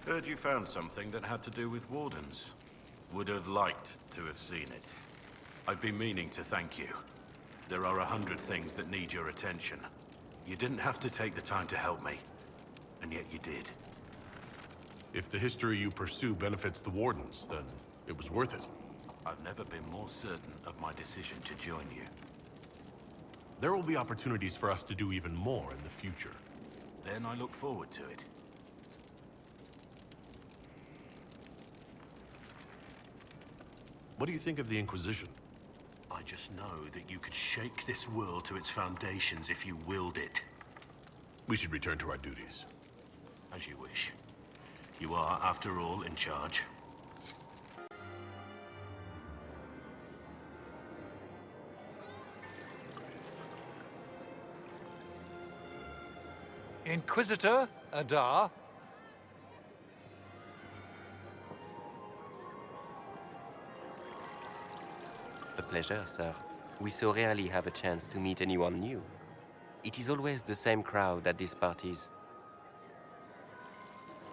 Heard you found something that had to do with wardens. Would have liked to have seen it. I've been meaning to thank you. There are 100 things that need your attention. You didn't have to take the time to help me, and yet you did. If the history you pursue benefits the Wardens, then it was worth it. I've never been more certain of my decision to join you. There will be opportunities for us to do even more in the future. Then I look forward to it. What do you think of the Inquisition? I just know that you could shake this world to its foundations if you willed it. We should return to our duties. As you wish. You are, after all, in charge. Inquisitor Adar. A pleasure, sir. We so rarely have a chance to meet anyone new. It is always the same crowd at these parties.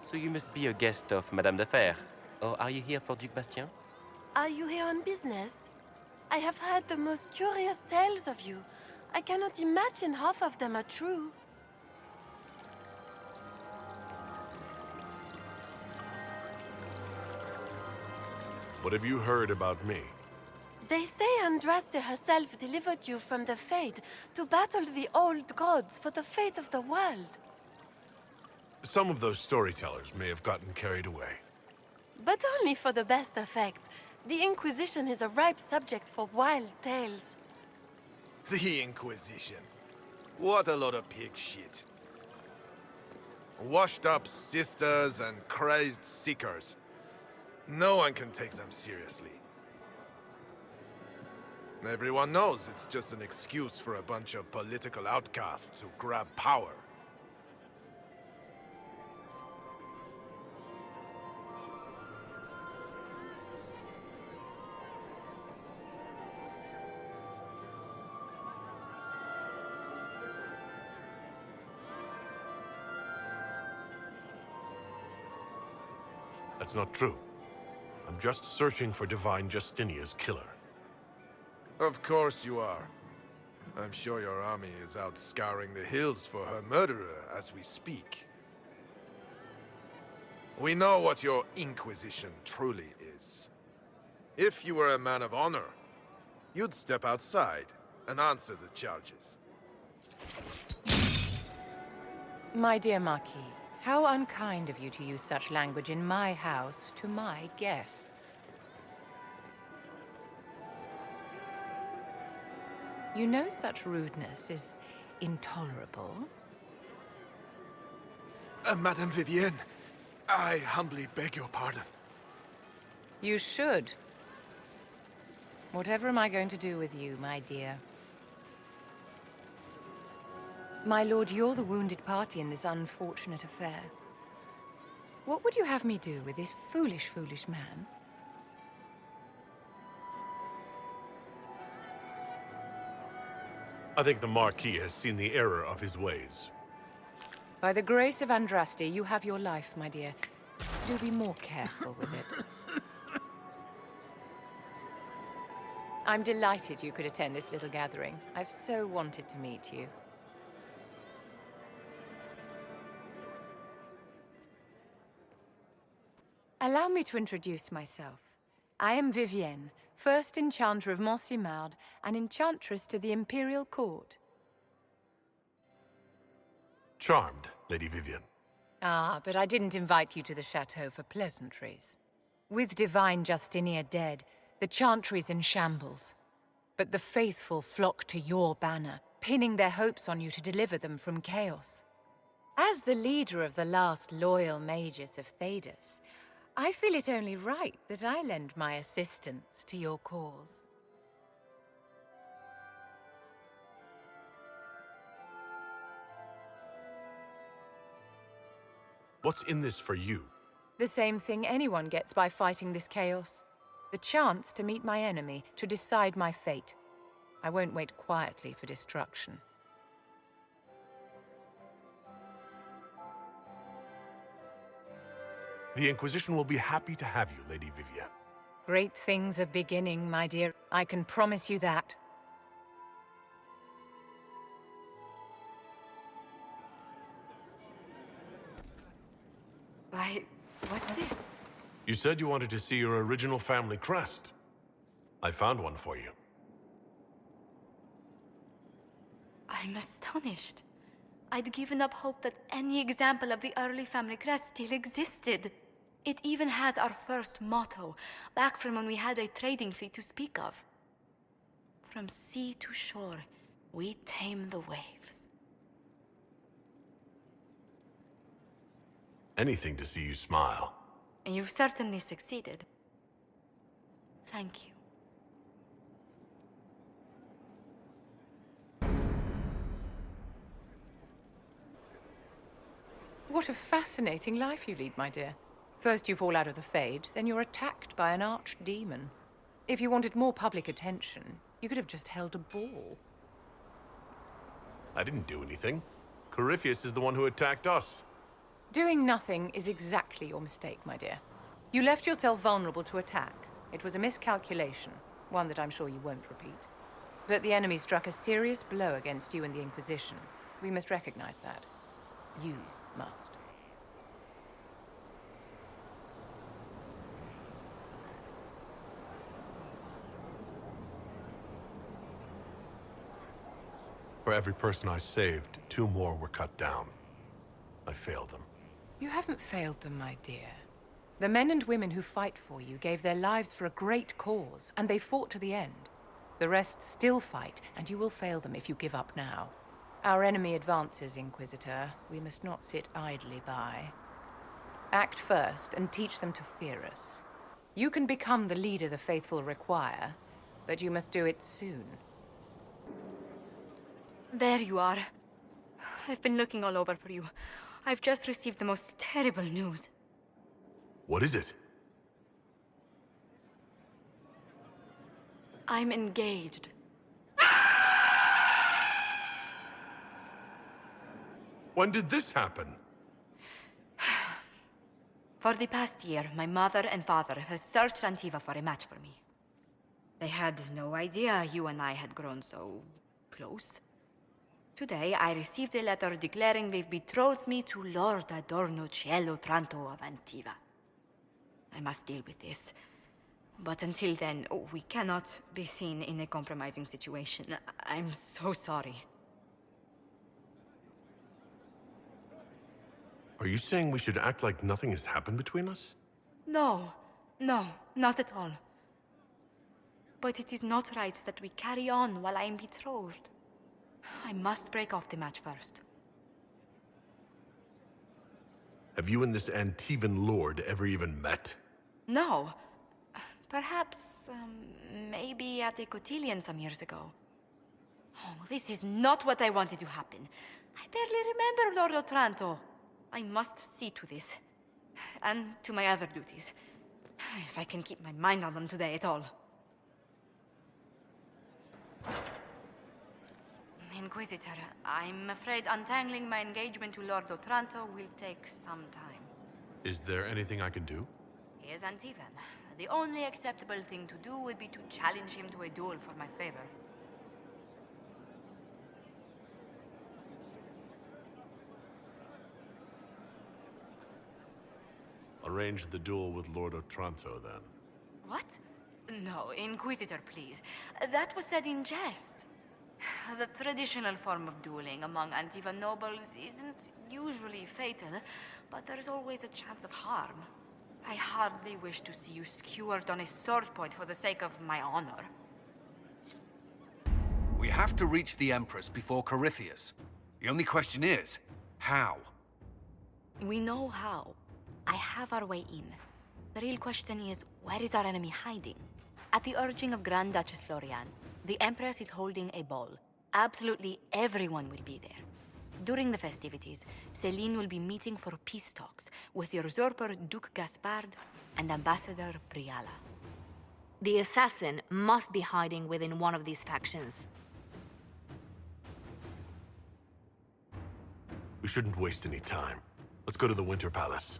So you must be a guest of Madame de Fer. Or are you here for Duc Bastien? Are you here on business? I have heard the most curious tales of you. I cannot imagine half of them are true. What have you heard about me? They say Andraste herself delivered you from the Fade to battle the old gods for the fate of the world. Some of those storytellers may have gotten carried away. But only for the best effect. The Inquisition is a ripe subject for wild tales. The Inquisition. What a lot of pig shit. Washed up sisters and crazed seekers. No one can take them seriously. Everyone knows it's just an excuse for a bunch of political outcasts to grab power. That's not true. I'm just searching for Divine Justinia's killer. Of course you are. I'm sure your army is out scouring the hills for her murderer as we speak. We know what your Inquisition truly is. If you were a man of honor, you'd step outside and answer the charges. My dear Marquis, how unkind of you to use such language in my house to my guests. You know such rudeness is intolerable. Madame Vivienne, I humbly beg your pardon. You should. Whatever am I going to do with you, my dear? My lord, you're the wounded party in this unfortunate affair. What would you have me do with this foolish, foolish man? I think the Marquis has seen the error of his ways. By the grace of Andraste, you have your life, my dear. Do be more careful with it. I'm delighted you could attend this little gathering. I've so wanted to meet you. Allow me to introduce myself. I am Vivienne, first Enchanter of Montsimard and Enchantress to the Imperial Court. Charmed, Lady Vivienne. Ah, but I didn't invite you to the chateau for pleasantries. With Divine Justinia dead, the Chantry's in shambles. But the faithful flock to your banner, pinning their hopes on you to deliver them from chaos. As the leader of the last loyal mages of Thedas, I feel it only right that I lend my assistance to your cause. What's in this for you? The same thing anyone gets by fighting this chaos. The chance to meet my enemy, to decide my fate. I won't wait quietly for destruction. The Inquisition will be happy to have you, Lady Vivia. Great things are beginning, my dear. I can promise you that. Why, what's this? You said you wanted to see your original family crest. I found one for you. I'm astonished. I'd given up hope that any example of the early family crest still existed. It even has our first motto, back from when we had a trading fleet to speak of. From sea to shore, we tame the waves. Anything to see you smile. You've certainly succeeded. Thank you. What a fascinating life you lead, my dear. First you fall out of the Fade, then you're attacked by an archdemon. If you wanted more public attention, you could have just held a ball. I didn't do anything. Corypheus is the one who attacked us. Doing nothing is exactly your mistake, my dear. You left yourself vulnerable to attack. It was a miscalculation, one that I'm sure you won't repeat. But the enemy struck a serious blow against you and the Inquisition. We must recognize that. You must. For every person I saved, 2 more were cut down. I failed them. You haven't failed them, my dear. The men and women who fight for you gave their lives for a great cause, and they fought to the end. The rest still fight, and you will fail them if you give up now. Our enemy advances, Inquisitor. We must not sit idly by. Act first, and teach them to fear us. You can become the leader the faithful require, but you must do it soon. There you are. I've been looking all over for you. I've just received the most terrible news. What is it? I'm engaged. When did this happen? For the past year, my mother and father have searched Antiva for a match for me. They had no idea you and I had grown so close. Today, I received a letter declaring they've betrothed me to Lord Adorno Cielo Tranto of Antiva. I must deal with this. But until then, we cannot be seen in a compromising situation. I'm so sorry. Are you saying we should act like nothing has happened between us? No, not at all. But it is not right that we carry on while I am betrothed. I must break off the match first. Have you and this Antivan lord ever even met? No. Perhaps, maybe at a cotillion some years ago. Oh, this is not what I wanted to happen. I barely remember Lord Otranto. I must see to this. And to my other duties. If I can keep my mind on them today at all. Inquisitor, I'm afraid untangling my engagement to Lord Otranto will take some time. Is there anything I can do? He is Antivan. The only acceptable thing to do would be to challenge him to a duel for my favor. Arrange the duel with Lord Otranto, then. What? No, Inquisitor, please. That was said in jest. The traditional form of dueling among Antivan nobles isn't usually fatal, but there's always a chance of harm. I hardly wish to see you skewered on a sword point for the sake of my honor. We have to reach the Empress before Corypheus. The only question is, how? We know how. I have our way in. The real question is, where is our enemy hiding? At the urging of Grand Duchess Florian, the Empress is holding a ball. Absolutely everyone will be there. During the festivities, Céline will be meeting for peace talks with the usurper Duke Gaspard and Ambassador Briala. The assassin must be hiding within one of these factions. We shouldn't waste any time. Let's go to the Winter Palace.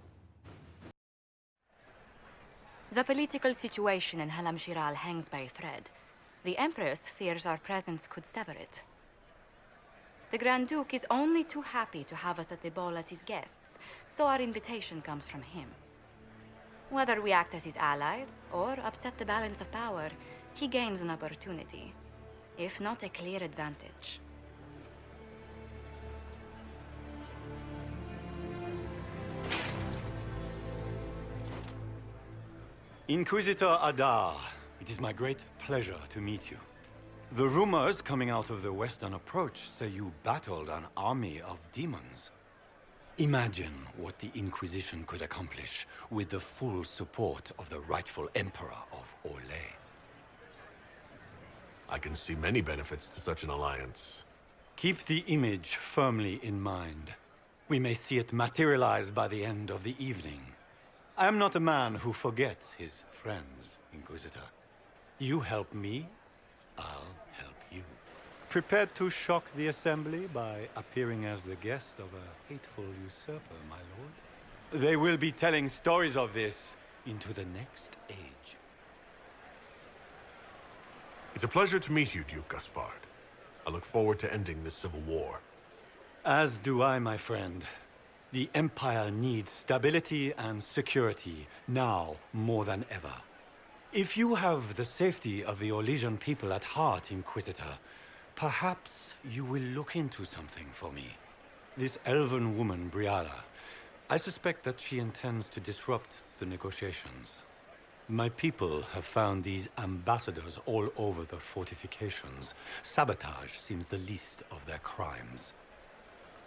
The political situation in Halam Shiral hangs by a thread. The Empress fears our presence could sever it. The Grand Duke is only too happy to have us at the ball as his guests, so our invitation comes from him. Whether we act as his allies or upset the balance of power, he gains an opportunity, if not a clear advantage. Inquisitor Adar, it is my great pleasure to meet you. The rumors coming out of the Western Approach say you battled an army of demons. Imagine what the Inquisition could accomplish with the full support of the rightful Emperor of Orlais. I can see many benefits to such an alliance. Keep the image firmly in mind. We may see it materialize by the end of the evening. I am not a man who forgets his friends, Inquisitor. You help me, I'll help you. Prepared to shock the Assembly by appearing as the guest of a hateful usurper, my lord? They will be telling stories of this into the next age. It's a pleasure to meet you, Duke Gaspard. I look forward to ending this civil war. As do I, my friend. The Empire needs stability and security, now more than ever. If you have the safety of the Orlesian people at heart, Inquisitor, perhaps you will look into something for me. This elven woman, Briala, I suspect that she intends to disrupt the negotiations. My people have found these ambassadors all over the fortifications. Sabotage seems the least of their crimes.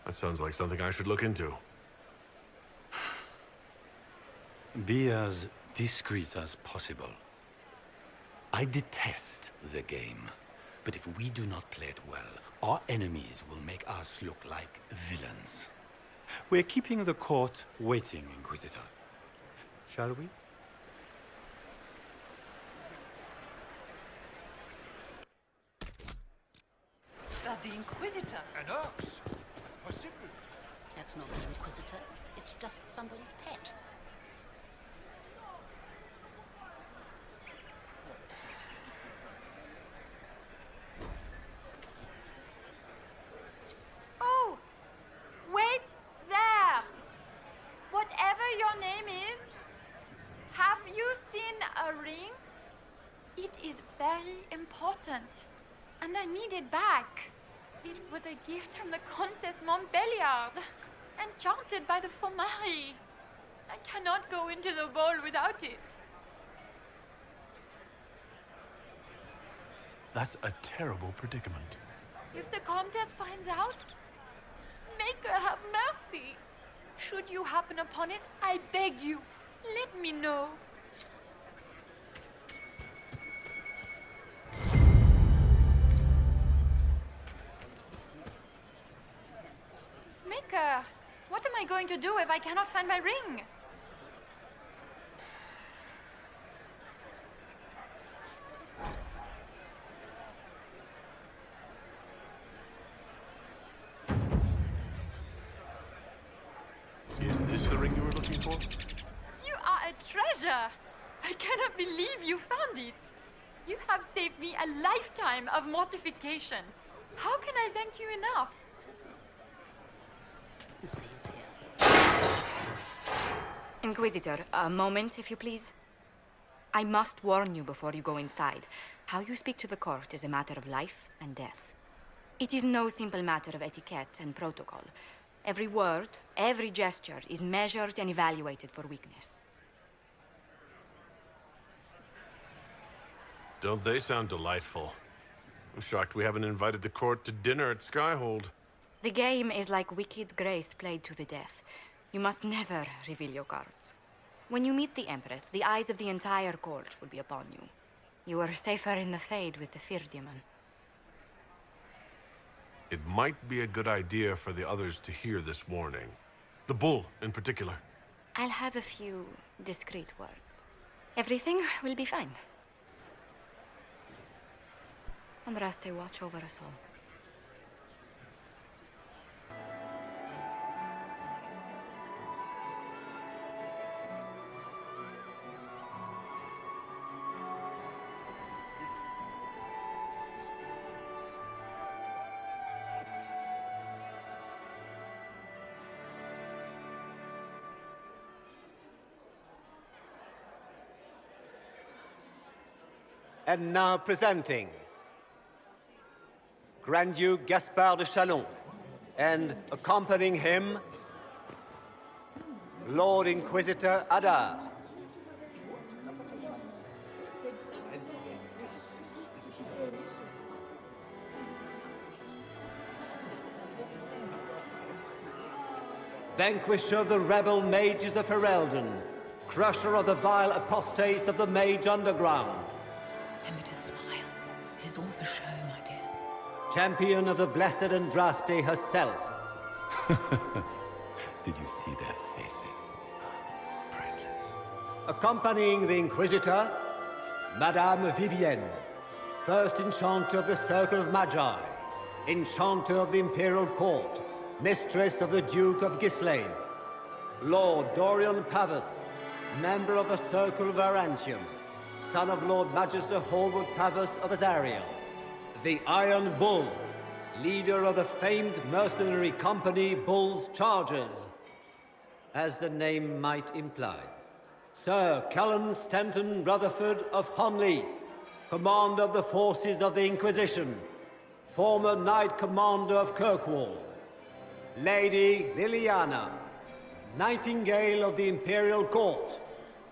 That sounds like something I should look into. Be as discreet as possible. I detest the game, but if we do not play it well, our enemies will make us look like villains. We're keeping the court waiting, Inquisitor. Shall we? The Inquisitor. And us? Possible. That's not the Inquisitor. It's just somebody's pet. Oh! Wait there! Whatever your name is, have you seen a ring? It is very important, and I need it back. It was a gift from the Countess Montbelliard, enchanted by the Qunari. I cannot go into the ball without it. That's a terrible predicament. If the Countess finds out, make her have mercy. Should you happen upon it, I beg you, let me know. Maker, what am I going to do if I cannot find my ring? Is this the ring you were looking for? You are a treasure! I cannot believe you found it. You have saved me a lifetime of mortification. How can I thank you enough? Inquisitor, a moment, if you please. I must warn you before you go inside. How you speak to the court is a matter of life and death. It is no simple matter of etiquette and protocol. Every word, every gesture is measured and evaluated for weakness. Don't they sound delightful? I'm shocked we haven't invited the court to dinner at Skyhold. The game is like Wicked Grace played to the death. You must never reveal your cards. When you meet the Empress, the eyes of the entire court will be upon you. You are safer in the Fade with the Fear Demon. It might be a good idea for the others to hear this warning. The bull, in particular. I'll have a few discreet words. Everything will be fine. Andraste, watch over us all. And now presenting Grand Duke Gaspard de Chalon, and accompanying him, Lord Inquisitor Aladan. Vanquisher of the rebel mages of Ferelden, crusher of the vile apostates of the Mage Underground. Remember to smile. This is all for show, my dear. Champion of the Blessed Andraste herself. Did you see their faces? Priceless. Accompanying the Inquisitor, Madame Vivienne, first Enchanter of the Circle of Magi, Enchanter of the Imperial Court, Mistress of the Duke of Ghislaine, Lord Dorian Pavus, member of the Circle of Arantium, son of Lord Magister Hallwood Pavus of Azariel, the Iron Bull, leader of the famed mercenary company Bull's Chargers, as the name might imply. Sir Callan Stanton Rutherford of Honleith, commander of the forces of the Inquisition, former Knight Commander of Kirkwall, Lady Liliana, Nightingale of the Imperial Court,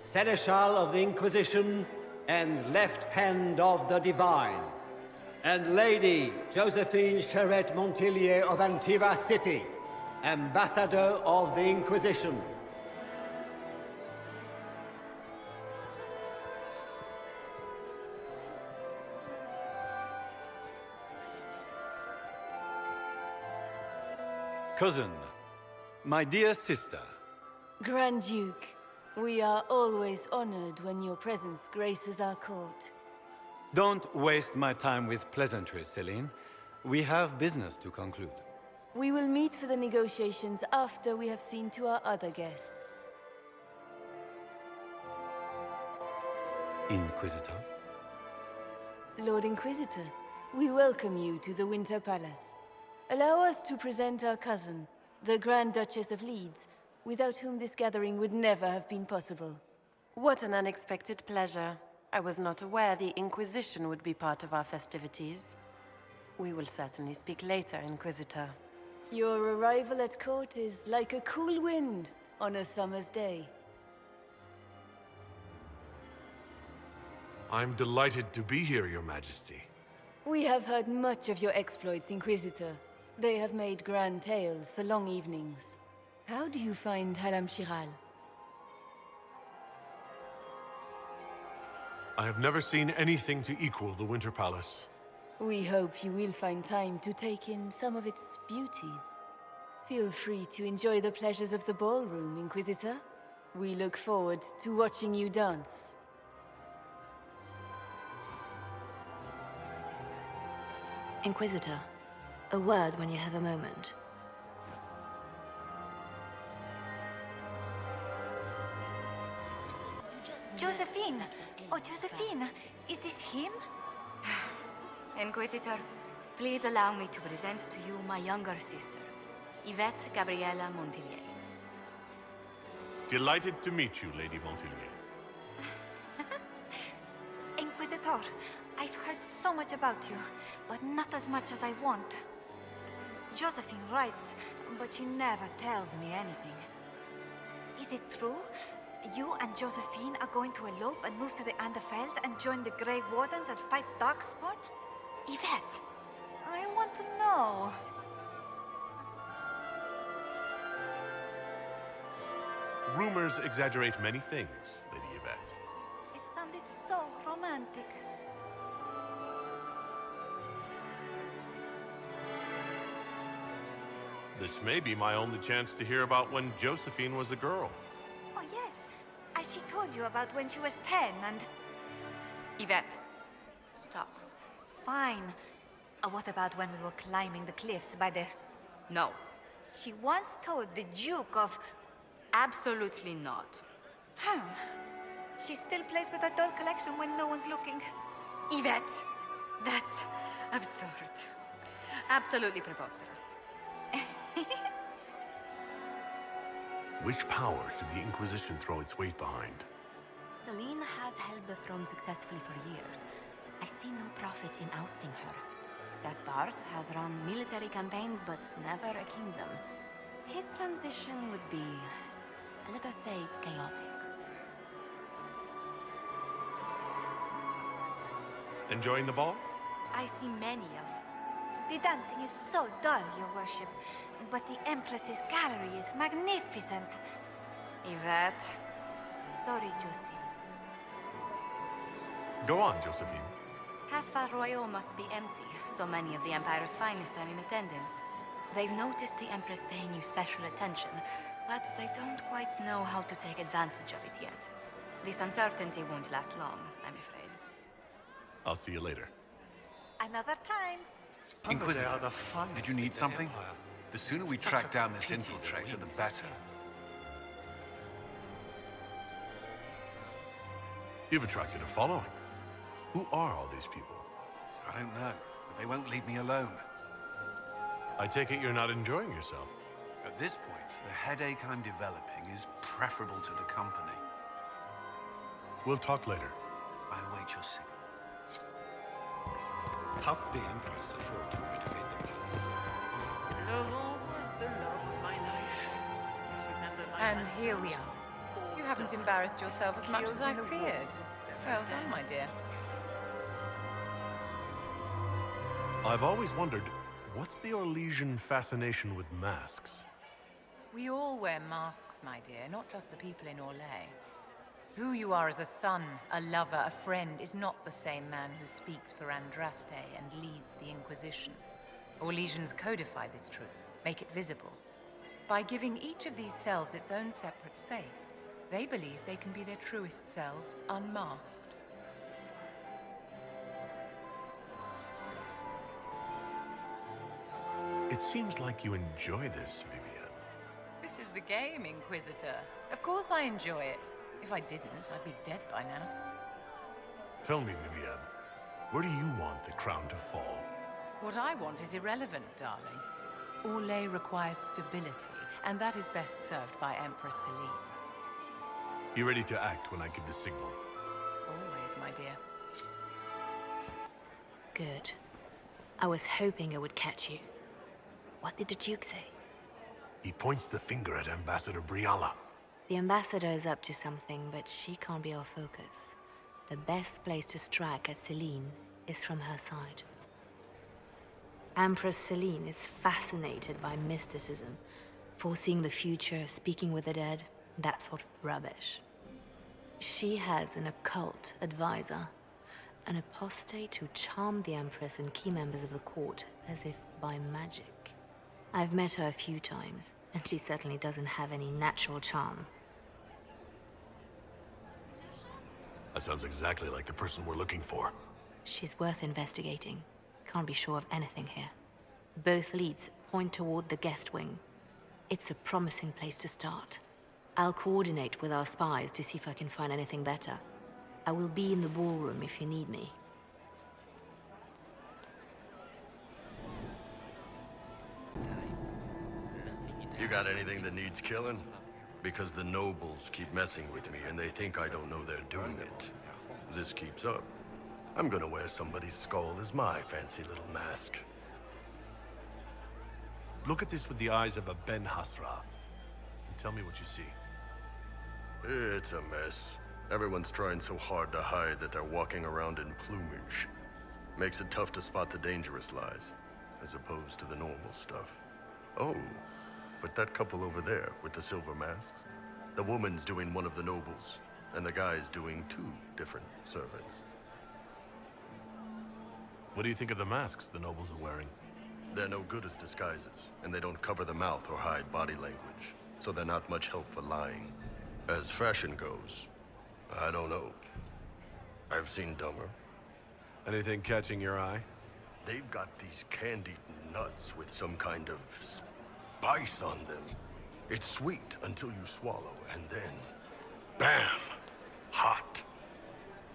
Seneschal of the Inquisition, and Left Hand of the Divine, and Lady Josephine Charette Montillier of Antiva City, Ambassador of the Inquisition. Cousin, my dear sister. Grand Duke, we are always honored when your presence graces our court. Don't waste my time with pleasantries, Celine. We have business to conclude. We will meet for the negotiations after we have seen to our other guests. Inquisitor? Lord Inquisitor, we welcome you to the Winter Palace. Allow us to present our cousin, the Grand Duchess of Leeds, without whom this gathering would never have been possible. What an unexpected pleasure. I was not aware the Inquisition would be part of our festivities. We will certainly speak later, Inquisitor. Your arrival at court is like a cool wind on a summer's day. I'm delighted to be here, Your Majesty. We have heard much of your exploits, Inquisitor. They have made grand tales for long evenings. How do you find Halam Shiral? I have never seen anything to equal the Winter Palace. We hope you will find time to take in some of its beauties. Feel free to enjoy the pleasures of the ballroom, Inquisitor. We look forward to watching you dance. Inquisitor, a word when you have a moment. Josephine! Oh, Josephine! Is this him? Inquisitor, please allow me to present to you my younger sister, Yvette Gabriella Montillier. Delighted to meet you, Lady Montillier. Inquisitor, I've heard so much about you, but not as much as I want. Josephine writes, but she never tells me anything. Is it true? You and Josephine are going to elope and move to the Anderfells and join the Grey Wardens and fight Darkspawn? Yvette, I want to know. Rumors exaggerate many things, Lady Yvette. It sounded so romantic. This may be my only chance to hear about when Josephine was a girl. Oh, yes. As she told you about when she was 10 and... Yvette, stop. Fine. What about when we were climbing the cliffs by the... No. She once told the Duke of... Absolutely not. She still plays with her doll collection when no one's looking. Yvette, that's absurd. Absolutely preposterous. Which power should the Inquisition throw its weight behind? Celine has held the throne successfully for years, see no profit in ousting her. Gaspard has run military campaigns, but never a kingdom. His transition would be, let us say, chaotic. Enjoying the ball? I see many of. The dancing is so dull, your worship. But the Empress's gallery is magnificent. Yvette. Sorry, Josie. Go on, Josephine. Half Royal must be empty. So many of the Empire's finest are in attendance. They've noticed the Empress paying you special attention, but they don't quite know how to take advantage of it yet. This uncertainty won't last long, I'm afraid. I'll see you later. Another time. Inquisitor, did you need something? The sooner we track down this infiltrator, the better. You've attracted a following. Who are all these people? I don't know, but they won't leave me alone. I take it you're not enjoying yourself. At this point, the headache I'm developing is preferable to the company. We'll talk later. I await your signal. How could the Empress afford to renovate the palace? Laurent was the love of my life. Remember my And husband? here we are. You haven't embarrassed yourself as much as I feared. Well done, my dear. I've always wondered, what's the Orlesian fascination with masks? We all wear masks, my dear, not just the people in Orlais. Who you are as a son, a lover, a friend, is not the same man who speaks for Andraste and leads the Inquisition. Orlesians codify this truth, make it visible. By giving each of these selves its own separate face, they believe they can be their truest selves, unmasked. It seems like you enjoy this, Vivienne. This is the game, Inquisitor. Of course I enjoy it. If I didn't, I'd be dead by now. Tell me, Vivienne, where do you want the crown to fall? What I want is irrelevant, darling. Orlais requires stability, and that is best served by Empress Celine. Be ready to act when I give the signal. Always, my dear. Good. I was hoping I would catch you. What did the Duke say? He points the finger at Ambassador Briala. The ambassador is up to something, but she can't be our focus. The best place to strike at Celine is from her side. Empress Celine is fascinated by mysticism, foreseeing the future, speaking with the dead, that sort of rubbish. She has an occult advisor, an apostate who charmed the Empress and key members of the court as if by magic. I've met her a few times, and she certainly doesn't have any natural charm. That sounds exactly like the person we're looking for. She's worth investigating. Can't be sure of anything here. Both leads point toward the guest wing. It's a promising place to start. I'll coordinate with our spies to see if I can find anything better. I will be in the ballroom if you need me. You got anything that needs killing? Because the nobles keep messing with me and they think I don't know they're doing it. This keeps up, I'm gonna wear somebody's skull as my fancy little mask. Look at this with the eyes of a Ben Hasrath. And tell me what you see. It's a mess. Everyone's trying so hard to hide that they're walking around in plumage. Makes it tough to spot the dangerous lies, as opposed to the normal stuff. Oh, but that couple over there with the silver masks, the woman's doing one of the nobles, and the guy's doing two different servants. What do you think of the masks the nobles are wearing? They're no good as disguises, and they don't cover the mouth or hide body language, so they're not much help for lying. As fashion goes, I don't know. I've seen dumber. Anything catching your eye? They've got these candied nuts with some kind of spice on them. It's sweet until you swallow, and then, bam! Hot.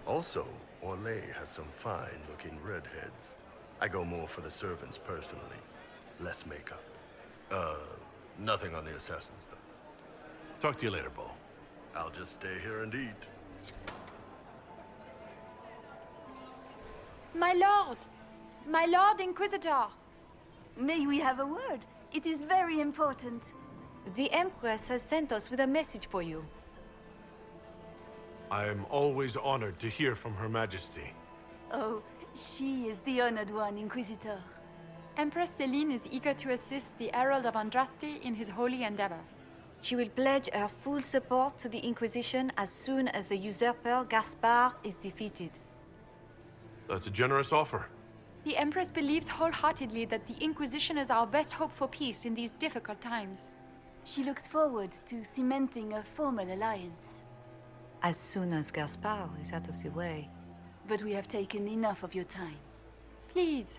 Also, Orlais has some fine-looking redheads. I go more for the servants personally. Less makeup. Nothing on the assassins, though. Talk to you later, Bo. I'll just stay here and eat. My lord! My lord Inquisitor! May we have a word? It is very important. The Empress has sent us with a message for you. I am always honored to hear from Her Majesty. Oh, she is the honored one, Inquisitor. Empress Celine is eager to assist the Herald of Andraste in his holy endeavor. She will pledge her full support to the Inquisition as soon as the usurper Gaspard is defeated. That's a generous offer. The Empress believes wholeheartedly that the Inquisition is our best hope for peace in these difficult times. She looks forward to cementing a formal alliance. As soon as Gaspard is out of the way. But we have taken enough of your time. Please,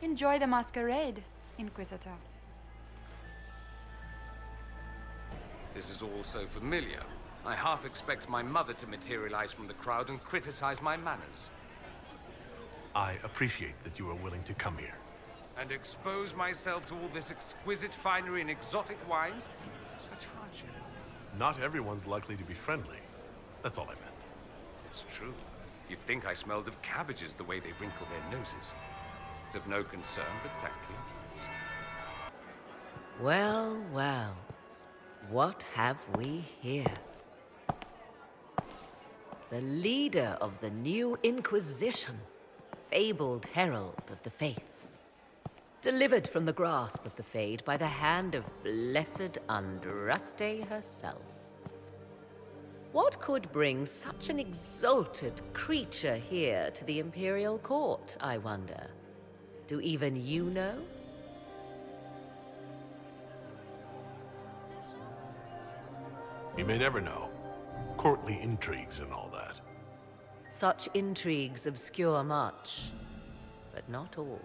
enjoy the masquerade, Inquisitor. This is all so familiar. I half expect my mother to materialize from the crowd and criticize my manners. I appreciate that you are willing to come here. And expose myself to all this exquisite finery and exotic wines? Such hardship. Not everyone's likely to be friendly. That's all I meant. It's true. You'd think I smelled of cabbages the way they wrinkle their noses. It's of no concern, but thank you. Well, well. What have we here? The leader of the new Inquisition, fabled herald of the faith. Delivered from the grasp of the Fade by the hand of blessed Andraste herself. What could bring such an exalted creature here to the Imperial Court, I wonder? Do even you know? You may never know. Courtly intrigues and all that. Such intrigues obscure much, but not all.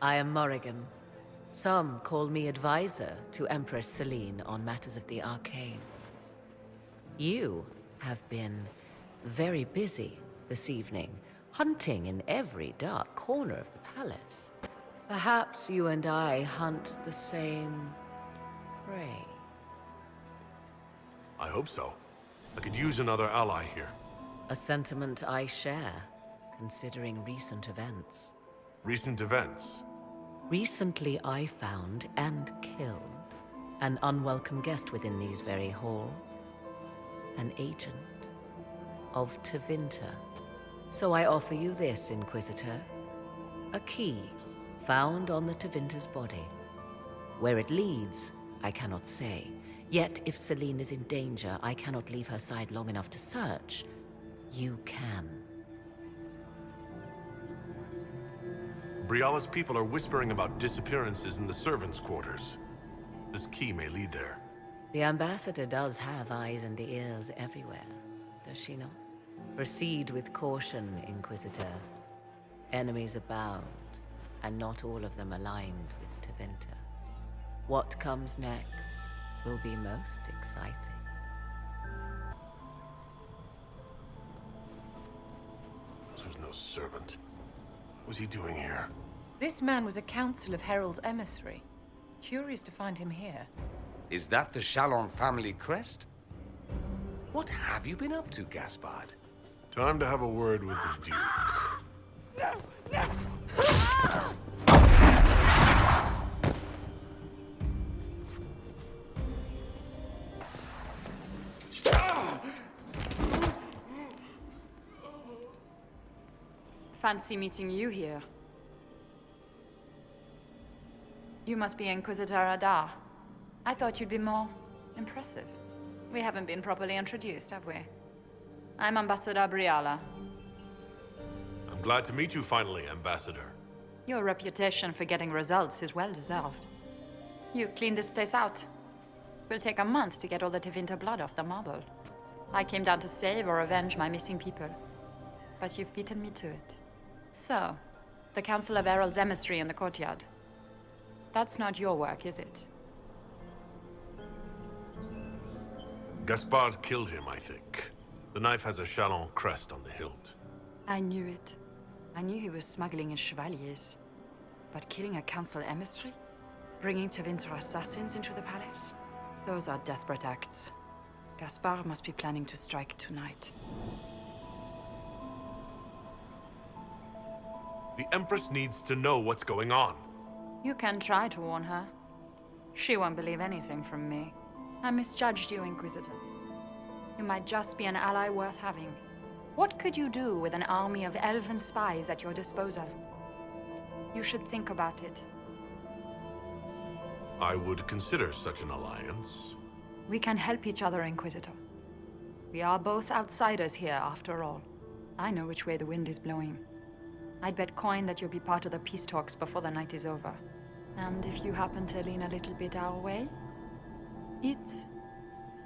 I am Morrigan. Some call me advisor to Empress Celine on matters of the arcane. You have been very busy this evening, hunting in every dark corner of the palace. Perhaps you and I hunt the same prey. I hope so. I could use another ally here. A sentiment I share, considering recent events. Recent events? Recently I found and killed an unwelcome guest within these very halls. An agent of Tevinter. So I offer you this, Inquisitor. A key found on the Tevinter's body. Where it leads, I cannot say. Yet if Celine is in danger, I cannot leave her side long enough to search. You can. Briala's people are whispering about disappearances in the servants' quarters. This key may lead there. The ambassador does have eyes and ears everywhere, does she not? Proceed with caution, Inquisitor. Enemies abound, and not all of them aligned with Tevinter. What comes next will be most exciting. This was no servant. What was he doing here? This man was a council of Herald's emissary. Curious to find him here. Is that the Chalon family crest? What have you been up to, Gaspard? Time to have a word with the Duke. No! No! Fancy meeting you here. You must be Inquisitor Adar. I thought you'd be more impressive. We haven't been properly introduced, have we? I'm Ambassador Briala. I'm glad to meet you finally, Ambassador. Your reputation for getting results is well deserved. You cleaned this place out. Will take a month to get all the Tevinter blood off the marble. I came down to save or avenge my missing people. But you've beaten me to it. So, the Council of Herald's emissary in the courtyard. That's not your work, is it? Gaspard killed him, I think. The knife has a Chalon crest on the hilt. I knew it. I knew he was smuggling in chevaliers. But killing a council emissary? Bringing Tevinter assassins into the palace? Those are desperate acts. Gaspard must be planning to strike tonight. The Empress needs to know what's going on. You can try to warn her. She won't believe anything from me. I misjudged you, Inquisitor. You might just be an ally worth having. What could you do with an army of elven spies at your disposal? You should think about it. I would consider such an alliance. We can help each other, Inquisitor. We are both outsiders here, after all. I know which way the wind is blowing. I'd bet coin that you'll be part of the peace talks before the night is over. And if you happen to lean a little bit our way, it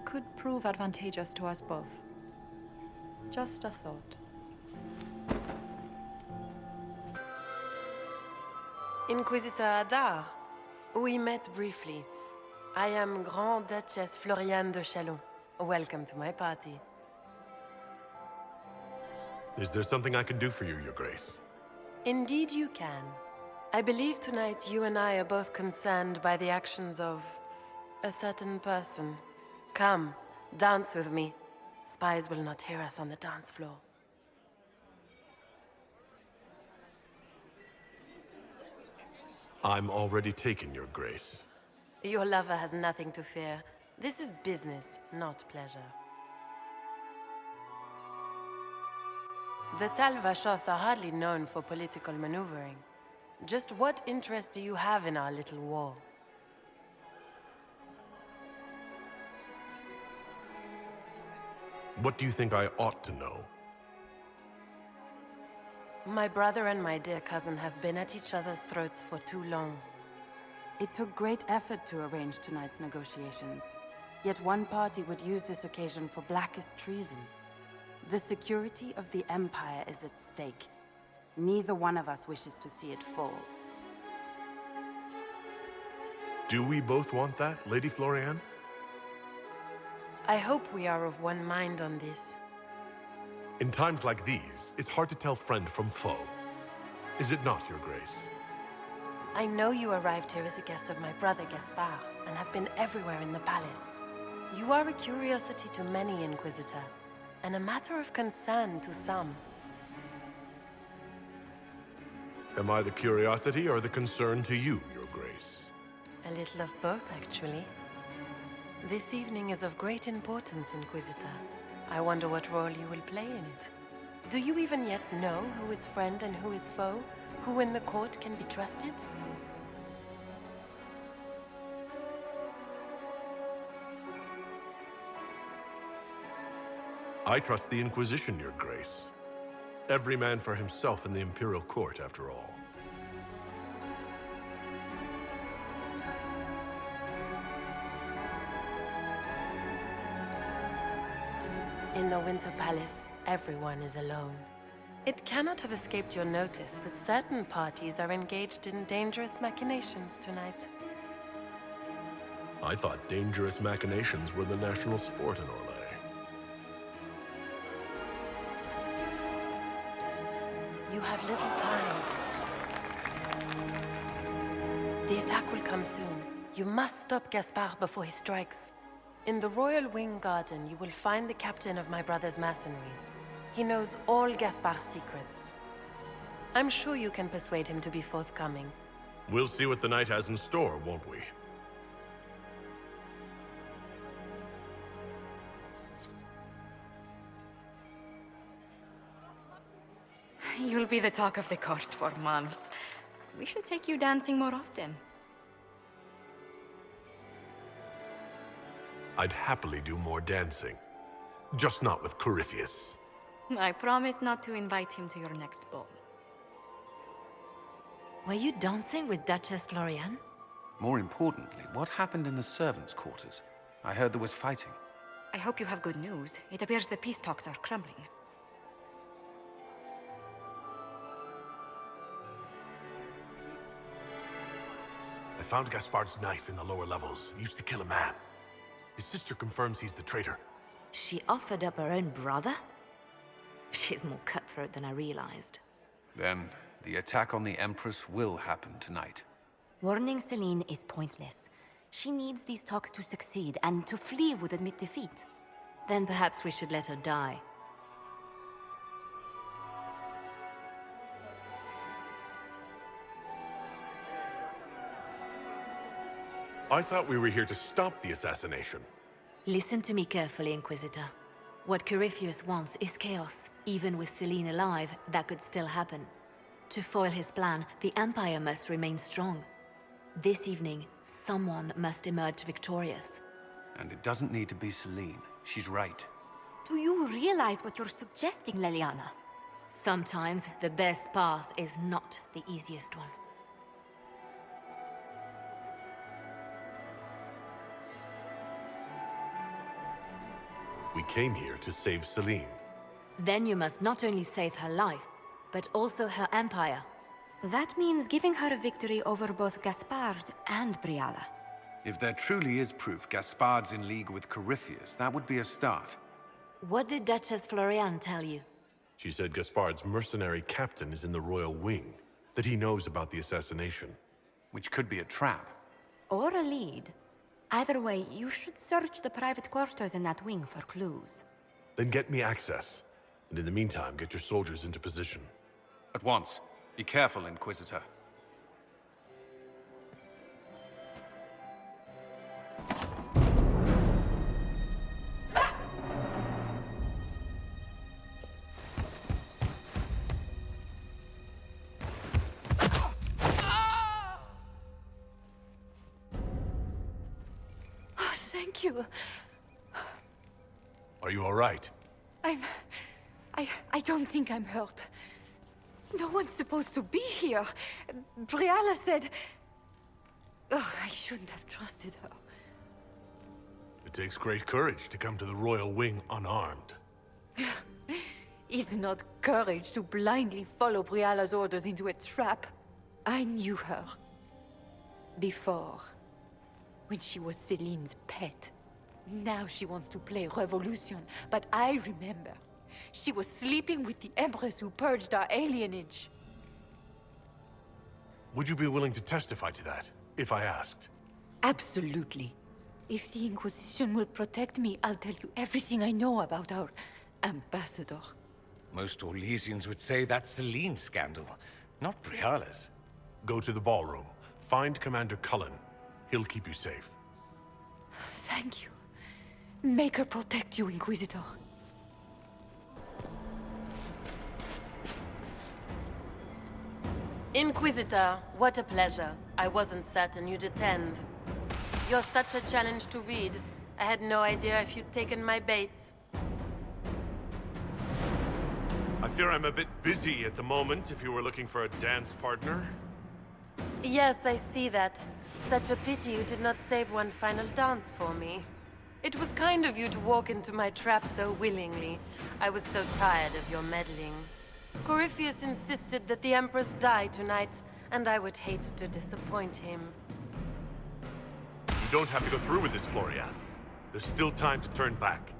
could prove advantageous to us both. Just a thought. Inquisitor Adar, we met briefly. I am Grand Duchess Floriane de Chalon. Welcome to my party. Is there something I can do for you, Your Grace? Indeed you can. I believe tonight you and I are both concerned by the actions of a certain person. Come, dance with me. Spies will not hear us on the dance floor. I'm already taken, Your Grace. Your lover has nothing to fear. This is business, not pleasure. The Tal Vashoth are hardly known for political maneuvering. Just what interest do you have in our little war? What do you think I ought to know? My brother and my dear cousin have been at each other's throats for too long. It took great effort to arrange tonight's negotiations. Yet one party would use this occasion for blackest treason. The security of the Empire is at stake. Neither one of us wishes to see it fall. Do we both want that, Lady Floriane? I hope we are of one mind on this. In times like these, it's hard to tell friend from foe. Is it not, Your Grace? I know you arrived here as a guest of my brother Gaspard, and have been everywhere in the palace. You are a curiosity to many, Inquisitor, and a matter of concern to some. Am I the curiosity or the concern to you, Your Grace? A little of both, actually. This evening is of great importance, Inquisitor. I wonder what role you will play in it. Do you even yet know who is friend and who is foe? Who in the court can be trusted? I trust the Inquisition, Your Grace. Every man for himself in the Imperial Court, after all. In the Winter Palace, everyone is alone. It cannot have escaped your notice that certain parties are engaged in dangerous machinations tonight. I thought dangerous machinations were the national sport in Orlais. You have little time. The attack will come soon. You must stop Gaspard before he strikes. In the Royal Wing Garden, you will find the captain of my brother's mercenaries. He knows all Gaspard's secrets. I'm sure you can persuade him to be forthcoming. We'll see what the night has in store, won't we? You'll be the talk of the court for months. We should take you dancing more often. I'd happily do more dancing. Just not with Corypheus. I promise not to invite him to your next ball. Were you dancing with Duchess Floriane? More importantly, what happened in the servants' quarters? I heard there was fighting. I hope you have good news. It appears the peace talks are crumbling. I found Gaspard's knife in the lower levels. He used to kill a man. His sister confirms he's the traitor. She offered up her own brother? She's more cutthroat than I realized. Then, the attack on the Empress will happen tonight. Warning Celine is pointless. She needs these talks to succeed, and to flee would admit defeat. Then perhaps we should let her die. I thought we were here to stop the assassination. Listen to me carefully, Inquisitor. What Corypheus wants is chaos. Even with Celine alive, that could still happen. To foil his plan, the Empire must remain strong. This evening, someone must emerge victorious. And it doesn't need to be Celine. She's right. Do you realize what you're suggesting, Leliana? Sometimes the best path is not the easiest one. We came here to save Celine. Then you must not only save her life, but also her empire. That means giving her a victory over both Gaspard and Briala. If there truly is proof Gaspard's in league with Corypheus, that would be a start. What did Duchess Floriane tell you? She said Gaspard's mercenary captain is in the royal wing, that he knows about the assassination. Which could be a trap. Or a lead. Either way, you should search the private quarters in that wing for clues. Then get me access. And in the meantime, get your soldiers into position. At once. Be careful, Inquisitor. Thank you. Are you all right? I don't think I'm hurt. No one's supposed to be here. Briala said... Oh, I shouldn't have trusted her. It takes great courage to come to the royal wing unarmed. It's not courage to blindly follow Briala's orders into a trap. I knew her. Before. When she was Celine's pet. Now she wants to play revolution, but I remember. She was sleeping with the Empress who purged our alienage. Would you be willing to testify to that, if I asked? Absolutely. If the Inquisition will protect me, I'll tell you everything I know about our ambassador. Most Orlesians would say that's Celine's scandal, not Briala's. Go to the ballroom. Find Commander Cullen. He'll keep you safe. Thank you. Make her protect you, Inquisitor. Inquisitor, what a pleasure. I wasn't certain you'd attend. You're such a challenge to read. I had no idea if you'd taken my bait. I fear I'm a bit busy at the moment if you were looking for a dance partner. Yes, I see that. Such a pity you did not save one final dance for me. It was kind of you to walk into my trap so willingly. I was so tired of your meddling. Corypheus insisted that the Empress die tonight, and I would hate to disappoint him. You don't have to go through with this, Floriane. There's still time to turn back.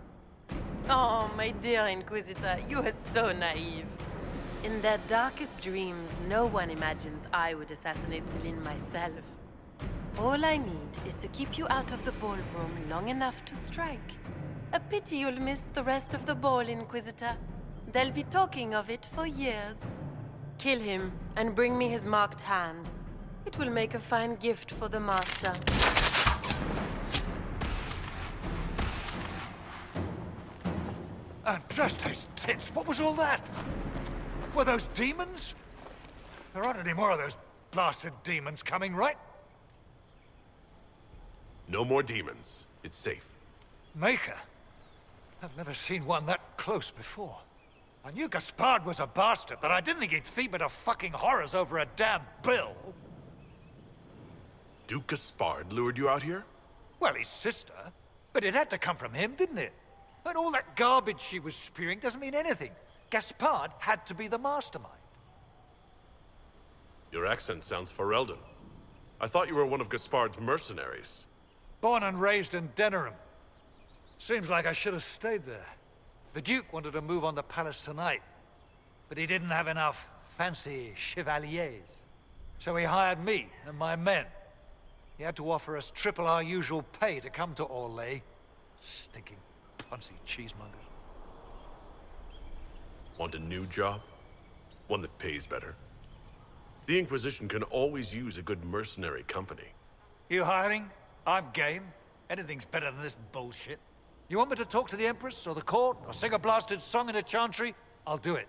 Oh, my dear Inquisitor, you are so naive. In their darkest dreams, no one imagines I would assassinate Celine myself. All I need is to keep you out of the ballroom long enough to strike. A pity you'll miss the rest of the ball, Inquisitor. They'll be talking of it for years. Kill him, and bring me his marked hand. It will make a fine gift for the Master. Andraste's tits, what was all that? Were those demons? There aren't any more of those blasted demons coming, right? No more demons. It's safe. Maker? I've never seen one that close before. I knew Gaspard was a bastard, but I didn't think he'd feed me to fucking horrors over a damn bill. Duke Gaspard lured you out here? Well, his sister. But it had to come from him, didn't it? And all that garbage she was spewing doesn't mean anything. Gaspard had to be the mastermind. Your accent sounds Ferelden. I thought you were one of Gaspard's mercenaries. Born and raised in Denerim. Seems like I should have stayed there. The Duke wanted to move on the palace tonight, but he didn't have enough fancy chevaliers. So he hired me and my men. He had to offer us triple our usual pay to come to Orlais. Stinking Ponzi cheesemongers. Want a new job? One that pays better? The Inquisition can always use a good mercenary company. You hiring? I'm game. Anything's better than this bullshit. You want me to talk to the Empress, or the court, or sing a blasted song in a chantry? I'll do it.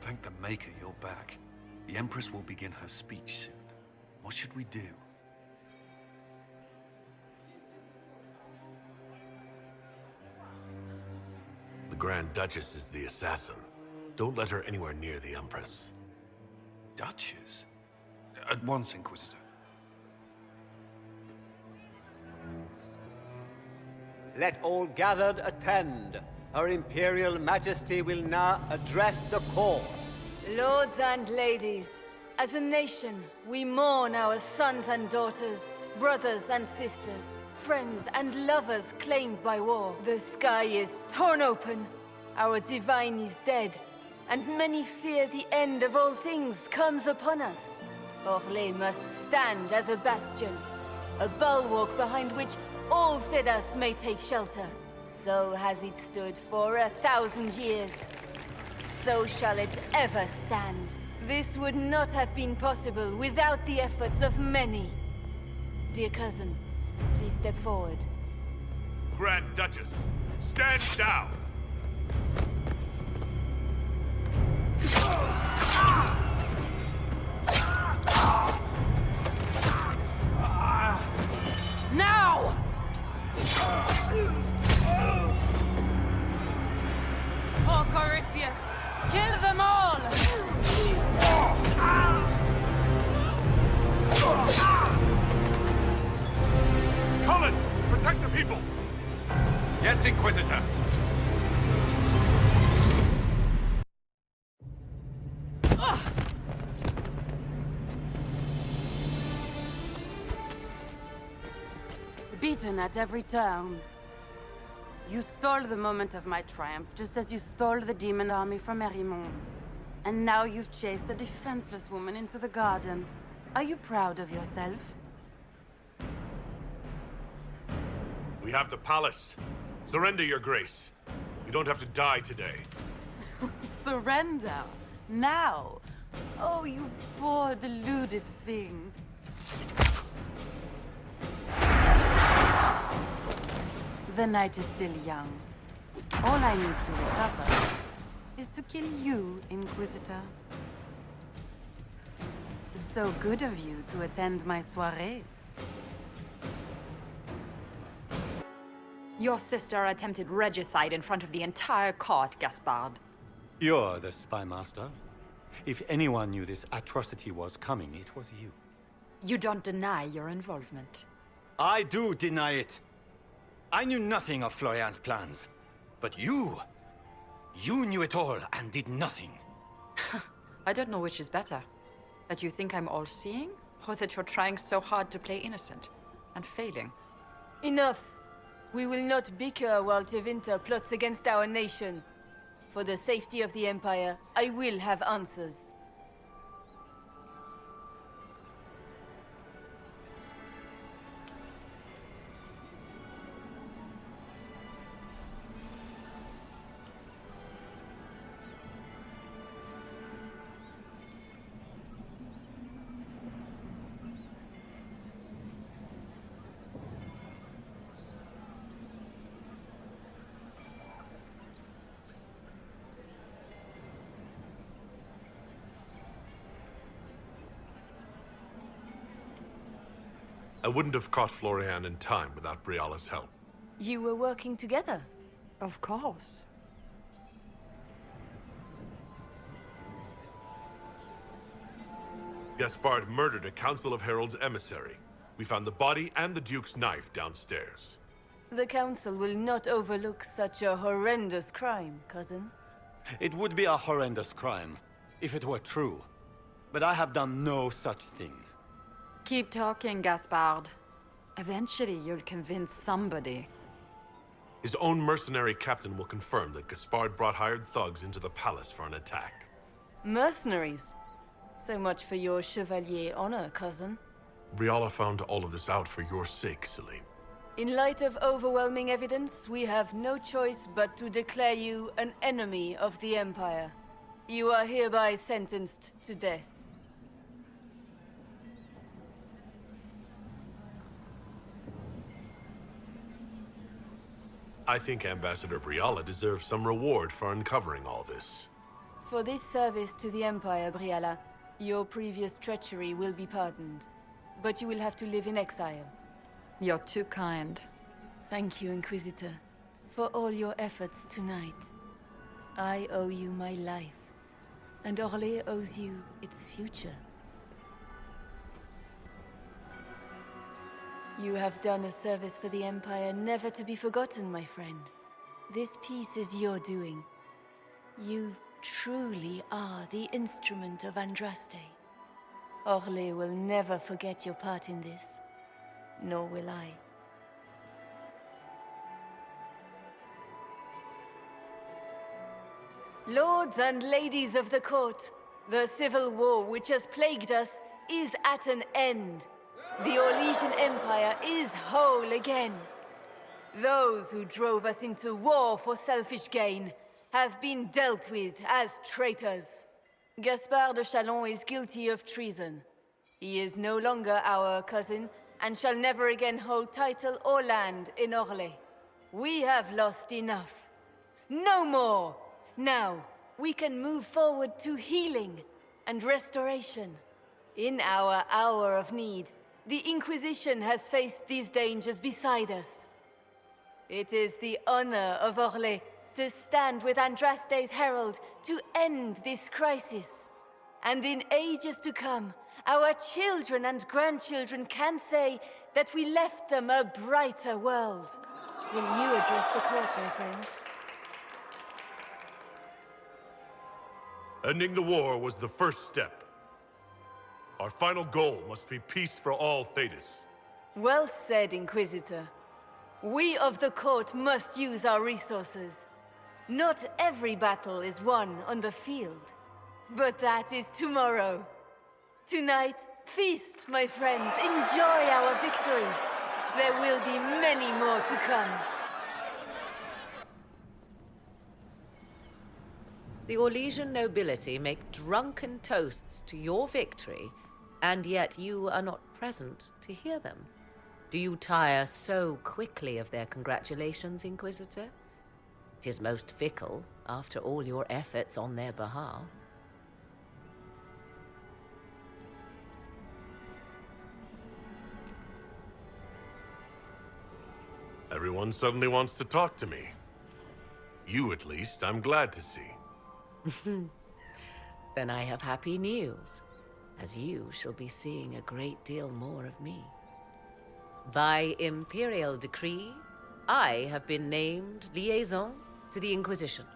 Thank the Maker you're back. The Empress will begin her speech soon. What should we do? The Grand Duchess is the assassin. Don't let her anywhere near the Empress. Duchess? At once, Inquisitor. Let all gathered attend. Her Imperial Majesty will now address the court. Lords and ladies, as a nation, we mourn our sons and daughters, brothers and sisters, friends and lovers claimed by war. The sky is torn open, our divine is dead, and many fear the end of all things comes upon us. Orlais must stand as a bastion, a bulwark behind which all Fedas may take shelter. So has it stood for 1,000 years. So shall it ever stand. This would not have been possible without the efforts of many. Dear cousin, please step forward. Grand Duchess, stand down! Now! For Corypheus, kill them all! Cullen, protect the people! Yes, Inquisitor. Beaten at every turn. You stole the moment of my triumph, just as you stole the demon army from Erimond. And now you've chased a defenseless woman into the garden. Are you proud of yourself? We have the palace. Surrender, your grace. You don't have to die today. Surrender? Now? Oh, you poor, deluded thing. The night is still young. All I need to recover is to kill you, Inquisitor. So good of you to attend my soirée. Your sister attempted regicide in front of the entire court, Gaspard. You're the spy master. If anyone knew this atrocity was coming, it was you. You don't deny your involvement. I do deny it. I knew nothing of Florian's plans. But you knew it all and did nothing. I don't know which is better. That you think I'm all-seeing, or that you're trying so hard to play innocent and failing. Enough! We will not bicker while Tevinter plots against our nation. For the safety of the Empire, I will have answers. I wouldn't have caught Florian in time without Briala's help. You were working together? Of course. Gaspard murdered a Council of Heralds emissary. We found the body and the Duke's knife downstairs. The Council will not overlook such a horrendous crime, cousin. It would be a horrendous crime, if it were true. But I have done no such thing. Keep talking, Gaspard. Eventually, you'll convince somebody. His own mercenary captain will confirm that Gaspard brought hired thugs into the palace for an attack. Mercenaries? So much for your chevalier honor, cousin. Briala found all of this out for your sake, Celine. In light of overwhelming evidence, we have no choice but to declare you an enemy of the Empire. You are hereby sentenced to death. I think Ambassador Briala deserves some reward for uncovering all this. For this service to the Empire, Briala, your previous treachery will be pardoned. But you will have to live in exile. You're too kind. Thank you, Inquisitor, for all your efforts tonight. I owe you my life, and Orlais owes you its future. You have done a service for the Empire never to be forgotten, my friend. This piece is your doing. You truly are the instrument of Andraste. Orlais will never forget your part in this, nor will I. Lords and ladies of the court, the civil war which has plagued us is at an end. The Orlesian Empire is whole again. Those who drove us into war for selfish gain have been dealt with as traitors. Gaspard de Chalon is guilty of treason. He is no longer our cousin, and shall never again hold title or land in Orlais. We have lost enough. No more! Now, we can move forward to healing and restoration. In our hour of need, the Inquisition has faced these dangers beside us. It is the honor of Orlais to stand with Andraste's herald to end this crisis. And in ages to come, our children and grandchildren can say that we left them a brighter world. Will you address the court, my friend? Ending the war was the first step. Our final goal must be peace for all Thedas. Well said, Inquisitor. We of the court must use our resources. Not every battle is won on the field, but that is tomorrow. Tonight, feast, my friends. Enjoy our victory. There will be many more to come. The Orlesian nobility make drunken toasts to your victory, and yet you are not present to hear them. Do you tire so quickly of their congratulations, Inquisitor? 'Tis most fickle, after all your efforts on their behalf. Everyone suddenly wants to talk to me. You, at least, I'm glad to see. Then I have happy news, as you shall be seeing a great deal more of me. By imperial decree, I have been named liaison to the Inquisition.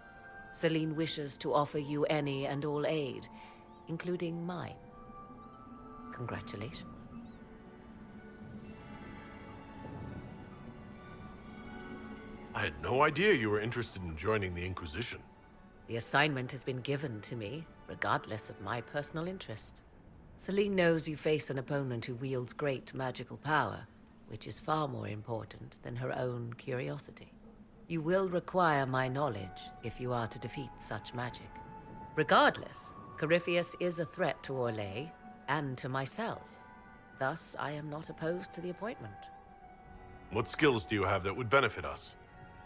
Celine wishes to offer you any and all aid, including mine. Congratulations. I had no idea you were interested in joining the Inquisition. The assignment has been given to me, regardless of my personal interest. Celine knows you face an opponent who wields great magical power, which is far more important than her own curiosity. You will require my knowledge if you are to defeat such magic. Regardless, Corypheus is a threat to Orlais and to myself. Thus, I am not opposed to the appointment. What skills do you have that would benefit us?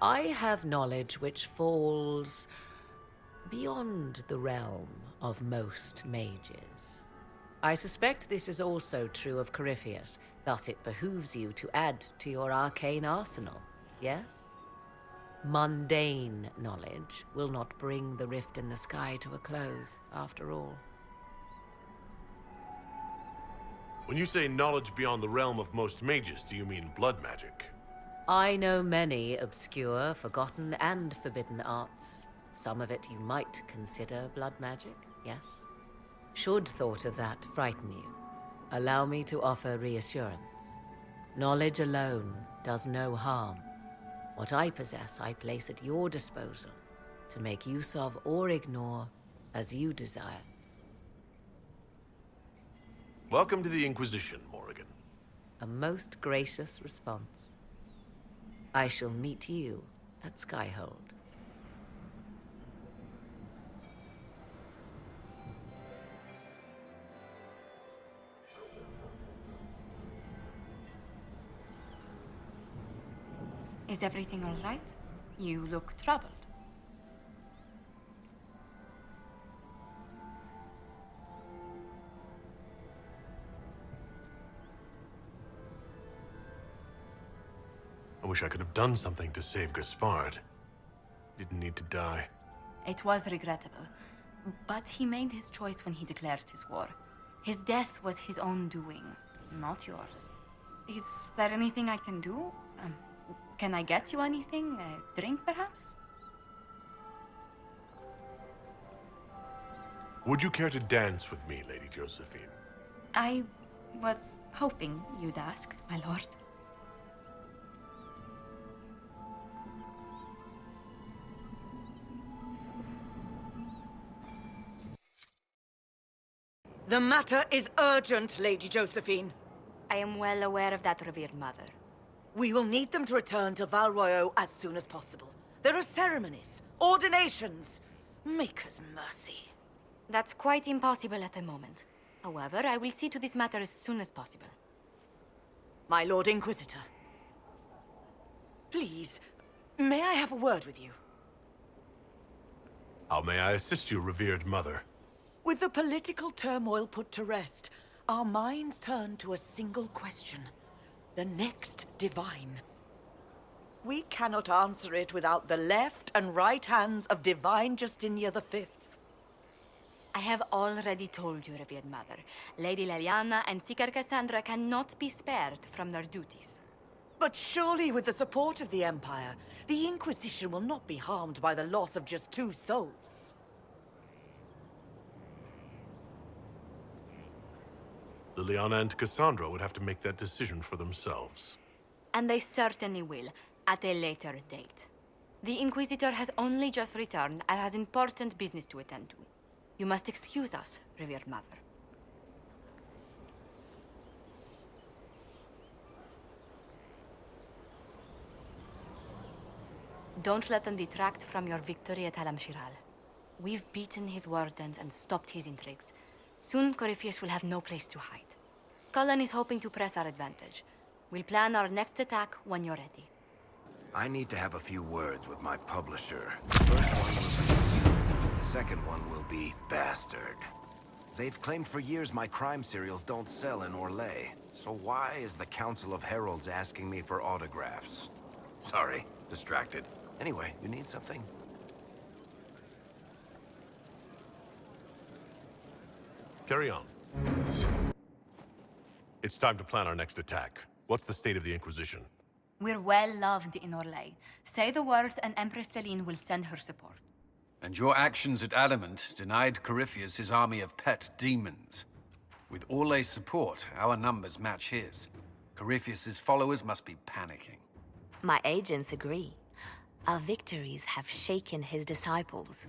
I have knowledge which falls beyond the realm of most mages. I suspect this is also true of Corypheus, thus it behooves you to add to your arcane arsenal, yes? Mundane knowledge will not bring the rift in the sky to a close, after all. When you say knowledge beyond the realm of most mages, do you mean blood magic? I know many obscure, forgotten, and forbidden arts. Some of it you might consider blood magic, yes? Should thought of that frighten you, allow me to offer reassurance. Knowledge alone does no harm. What I possess, I place at your disposal, to make use of or ignore as you desire. Welcome to the Inquisition, Morrigan. A most gracious response. I shall meet you at Skyhold. Is everything all right? You look troubled. I wish I could have done something to save Gaspard. He didn't need to die. It was regrettable, but he made his choice when he declared his war. His death was his own doing, not yours. Is there anything I can do? Can I get you anything? A drink, perhaps? Would you care to dance with me, Lady Josephine? I was hoping you'd ask, my lord. The matter is urgent, Lady Josephine. I am well aware of that, revered mother. We will need them to return to Val Royeaux as soon as possible. There are ceremonies, ordinations. Maker's mercy. That's quite impossible at the moment. However, I will see to this matter as soon as possible. My Lord Inquisitor. Please, may I have a word with you? How may I assist you, revered mother? With the political turmoil put to rest, our minds turn to a single question. The next divine. We cannot answer it without the left and right hands of Divine Justinia V. I have already told you, revered mother. Lady Leliana and Seeker Cassandra cannot be spared from their duties. But surely with the support of the Empire, the Inquisition will not be harmed by the loss of just 2 souls. Liliana and Cassandra would have to make that decision for themselves. And they certainly will, at a later date. The Inquisitor has only just returned and has important business to attend to. You must excuse us, revered mother. Don't let them detract from your victory at Alam-Shiral. We've beaten his wardens and stopped his intrigues. Soon, Corypheus will have no place to hide. Cullen is hoping to press our advantage. We'll plan our next attack when you're ready. I need to have a few words with my publisher. The first one will be you. The second one will be Bastard. They've claimed for years my crime serials don't sell in Orlais. So why is the Council of Heralds asking me for autographs? Sorry, distracted. Anyway, you need something? Carry on. It's time to plan our next attack. What's the state of the Inquisition? We're well loved in Orlais. Say the words and Empress Celine will send her support. And your actions at Adamant denied Corypheus his army of pet demons. With Orlais' support, our numbers match his. Corypheus's followers must be panicking. My agents agree. Our victories have shaken his disciples.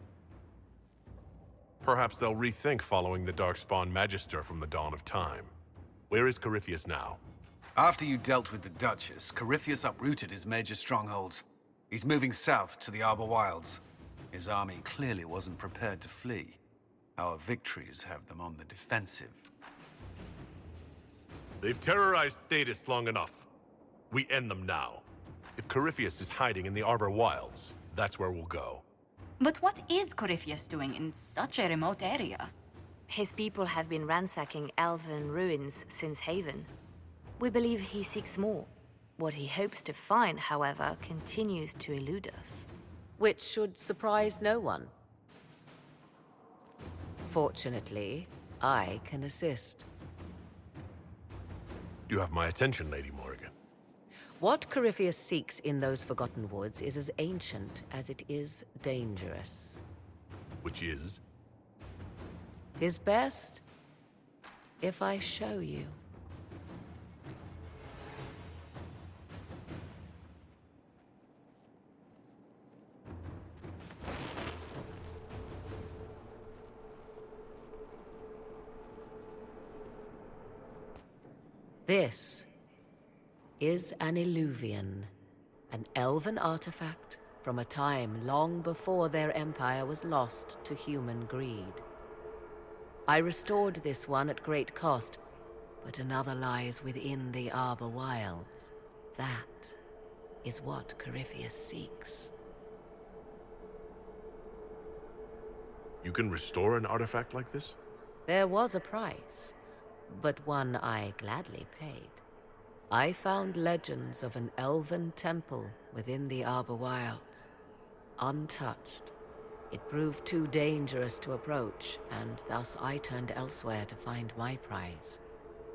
Perhaps they'll rethink following the Darkspawn Magister from the dawn of time. Where is Corypheus now? After you dealt with the Duchess, Corypheus uprooted his major strongholds. He's moving south to the Arbor Wilds. His army clearly wasn't prepared to flee. Our victories have them on the defensive. They've terrorized Thetis long enough. We end them now. If Corypheus is hiding in the Arbor Wilds, that's where we'll go. But what is Corypheus doing in such a remote area? His people have been ransacking elven ruins since Haven. We believe he seeks more. What he hopes to find, however, continues to elude us. Which should surprise no one. Fortunately, I can assist. You have my attention, Lady Morrigan. What Corypheus seeks in those Forgotten Woods is as ancient as it is dangerous. Which is? 'Tis best if I show you. This is an Illuvian, an elven artifact from a time long before their empire was lost to human greed. I restored this one at great cost, but another lies within the Arbor Wilds. That is what Corypheus seeks. You can restore an artifact like this? There was a price, but one I gladly paid. I found legends of an elven temple within the Arbor Wilds, untouched. It proved too dangerous to approach, and thus I turned elsewhere to find my prize.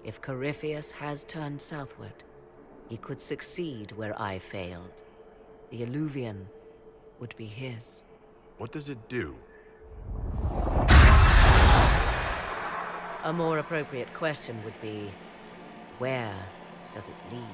If Corypheus has turned southward, he could succeed where I failed. The Illuvian would be his. What does it do? A more appropriate question would be, where does it lead?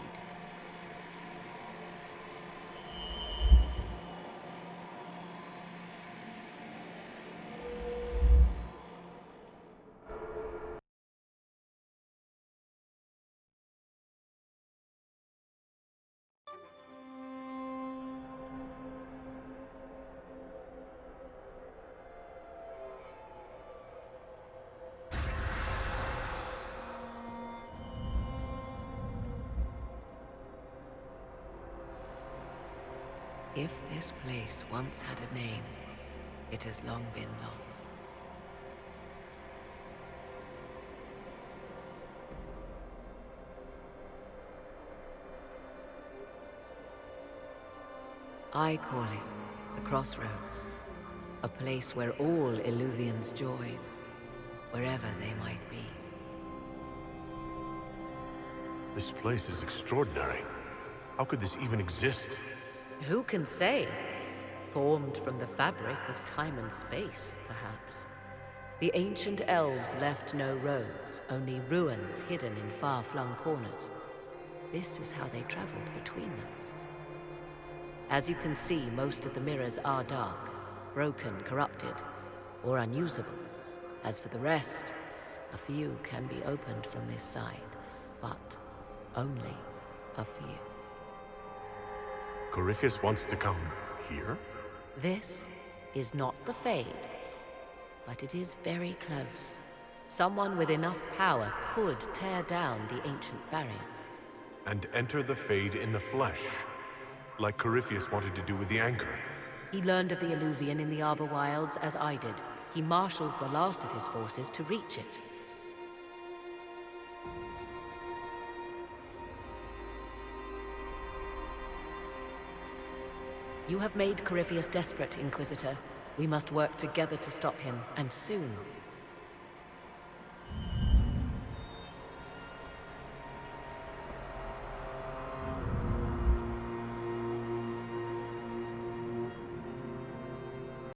If this place once had a name, it has long been lost. I call it the Crossroads, a place where all Illuvians join, wherever they might be. This place is extraordinary. How could this even exist? Who can say? Formed from the fabric of time and space, perhaps. The ancient elves left no roads, only ruins hidden in far-flung corners. This is how they traveled between them. As you can see, most of the mirrors are dark, broken, corrupted, or unusable. As for the rest, a few can be opened from this side, but only a few. Corypheus wants to come here? This is not the Fade, but it is very close. Someone with enough power could tear down the ancient barriers. And enter the Fade in the flesh, like Corypheus wanted to do with the Anchor. He learned of the Illuvian in the Arbor Wilds as I did. He marshals the last of his forces to reach it. You have made Corypheus desperate, Inquisitor. We must work together to stop him, and soon.